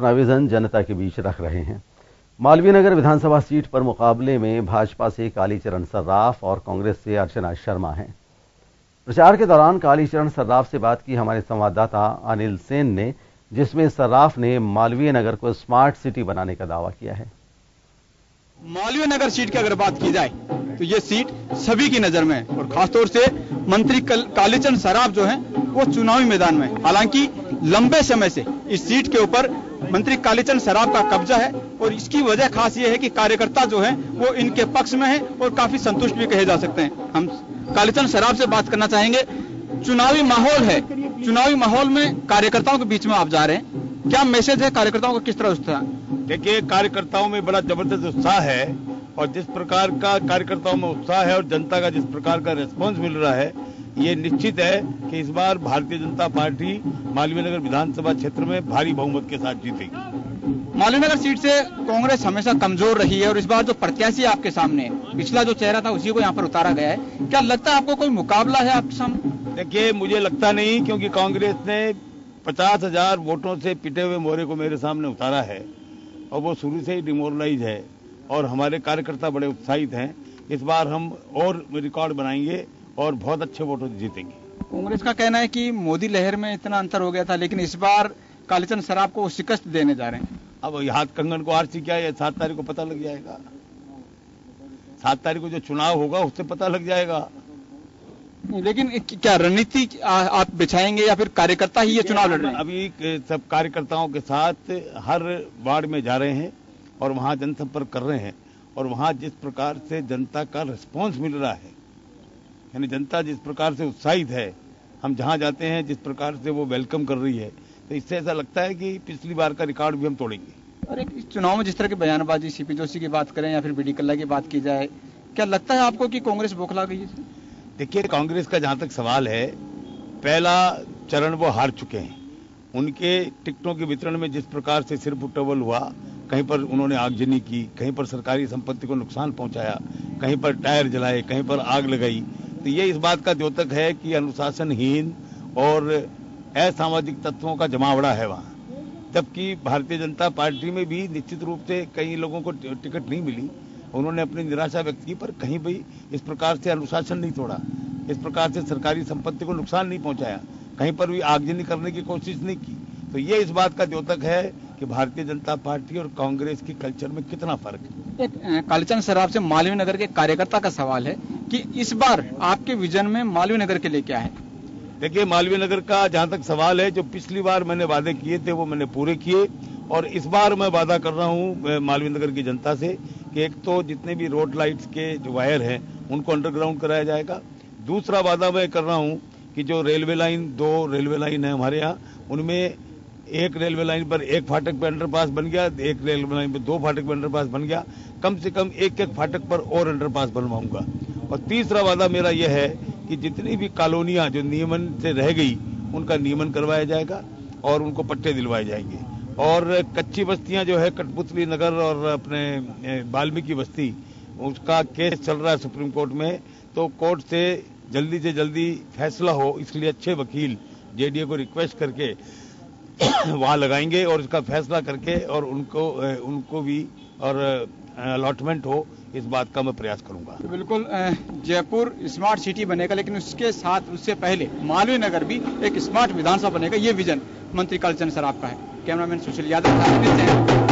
अपना विजन जनता के बीच रख रहे हैं। मालवीय नगर विधानसभा सीट पर मुकाबले में भाजपा से कालीचरण सर्राफ और कांग्रेस से अर्चना शर्मा हैं। प्रचार के दौरान कालीचरण सर्राफ से बात की हमारे संवाददाता अनिल सेन ने, जिसमें सर्राफ ने मालवीय नगर को स्मार्ट सिटी बनाने का दावा किया है। मालवीय नगर सीट की अगर बात की जाए तो ये सीट सभी की नजर में है और खासतौर से मंत्री कालीचरण सर्राफ जो हैं वो चुनावी मैदान में। हालांकि लंबे समय से इस सीट के ऊपर मंत्री कालीचरण सर्राफ का कब्जा है और इसकी वजह खास ये है कि कार्यकर्ता जो हैं वो इनके पक्ष में है और काफी संतुष्ट भी कहे जा सकते हैं। हम कालीचरण सर्राफ से बात करना चाहेंगे। चुनावी माहौल है, चुनावी माहौल में कार्यकर्ताओं के बीच में आप जा रहे हैं, क्या मैसेज है कार्यकर्ताओं को, किस तरह उत्साह? देखिए, कार्यकर्ताओं में बड़ा जबरदस्त उत्साह है और जिस प्रकार का कार्यकर्ताओं में उत्साह है और जनता का जिस प्रकार का रिस्पांस मिल रहा है, ये निश्चित है कि इस बार भारतीय जनता पार्टी मालवीय नगर विधानसभा क्षेत्र में भारी बहुमत के साथ जीतेगी। मालवीय नगर सीट से कांग्रेस हमेशा कमजोर रही है और इस बार जो प्रत्याशी आपके सामने है, पिछला जो चेहरा था उसी को यहाँ पर उतारा गया है, क्या लगता है आपको कोई मुकाबला है आपके सामने? देखिए, मुझे लगता नहीं, क्योंकि कांग्रेस ने 50,000 वोटों से पिटे हुए मोहरे को मेरे सामने उतारा है और वो शुरू से ही डिमोरलाइज है और हमारे कार्यकर्ता बड़े उत्साहित हैं। इस बार हम और रिकॉर्ड बनाएंगे और बहुत अच्छे वोटों से जीतेंगे। कांग्रेस का कहना है कि मोदी लहर में इतना अंतर हो गया था, लेकिन इस बार कालीचरण सर्राफ को वो शिकस्त देने जा रहे हैं। अब हाथ कंगन को आरसी क्या है, 7 तारीख को पता लग जाएगा। 7 तारीख को जो चुनाव होगा उससे पता लग जाएगा। लेकिन क्या रणनीति आप बिछाएंगे या फिर कार्यकर्ता ही ये चुनाव लड़ रहे हैं? अभी सब कार्यकर्ताओं के साथ हर वार्ड में जा रहे हैं और वहां जनसंपर्क कर रहे हैं और वहां जिस प्रकार से जनता का रिस्पांस मिल रहा है, यानी जनता जिस प्रकार से उत्साहित है, हम जहां जाते हैं जिस प्रकार से वो वेलकम कर रही है, तो इससे ऐसा लगता है कि पिछली बार का रिकॉर्ड भी हम तोड़ेंगे। और एक चुनाव में जिस तरह की बयानबाजी सीपी जोशी की बात करें या फिर बीडी कल्ला की बात की जाए, क्या लगता है आपको कि कांग्रेस बौखला गई है? देखिए, कांग्रेस का जहां तक सवाल है, पहला चरण वो हार चुके हैं। उनके टिकटों के वितरण में जिस प्रकार से सिर फुटबल हुआ, कहीं पर उन्होंने आगजनी की, कहीं पर सरकारी संपत्ति को नुकसान पहुंचाया, कहीं पर टायर जलाए, कहीं पर आग लगाई, तो ये इस बात का द्योतक है कि अनुशासनहीन और असामाजिक तत्वों का जमावड़ा है वहां। जबकि भारतीय जनता पार्टी में भी निश्चित रूप से कई लोगों को टिकट नहीं मिली, उन्होंने अपनी निराशा व्यक्त की, पर कहीं भी इस प्रकार से अनुशासन नहीं तोड़ा, इस प्रकार से सरकारी संपत्ति को नुकसान नहीं पहुंचाया, कहीं पर भी आगजनी करने की कोशिश नहीं की। तो ये इस बात का द्योतक है कि भारतीय जनता पार्टी और कांग्रेस की कल्चर में कितना फर्क है। एक कालीचरण सर्राफ से मालवीय नगर के कार्यकर्ता का सवाल है कि इस बार आपके विजन में मालवीय नगर के लिए क्या है? देखिए, मालवीय नगर का जहां तक सवाल है, जो पिछली बार मैंने वादे किए थे वो मैंने पूरे किए और इस बार मैं वादा कर रहा हूं मालवीय नगर की जनता से कि एक तो जितने भी रोड लाइट्स के जो वायर हैं उनको अंडरग्राउंड कराया जाएगा। दूसरा वादा मैं कर रहा हूं कि जो रेलवे लाइन, 2 रेलवे लाइन है हमारे यहाँ, उनमें एक रेलवे लाइन पर 1 फाटक पर अंडरपास बन गया, एक रेलवे लाइन पर 2 फाटक पर अंडरपास बन गया, कम से कम एक फाटक पर और अंडरपास बनवाऊंगा। और तीसरा वादा मेरा यह है कि जितनी भी कॉलोनियां जो नियमन से रह गई उनका नियमन करवाया जाएगा और उनको पट्टे दिलवाए जाएंगे। और कच्ची बस्तियां जो है, कठपुतली नगर और अपने वाल्मीकि बस्ती, उसका केस चल रहा है सुप्रीम कोर्ट में, तो कोर्ट से जल्दी फैसला हो, इसलिए अच्छे वकील जेडीए को रिक्वेस्ट करके वहां लगाएंगे और इसका फैसला करके और उनको भी और अलॉटमेंट हो, इस बात का मैं प्रयास करूंगा। तो बिल्कुल जयपुर स्मार्ट सिटी बनेगा, लेकिन उसके साथ उससे पहले मालवीय नगर भी एक स्मार्ट विधानसभा बनेगा, ये विजन मंत्री कालीचरण सर्राफ का है। कैमरामैन सुशील यादव।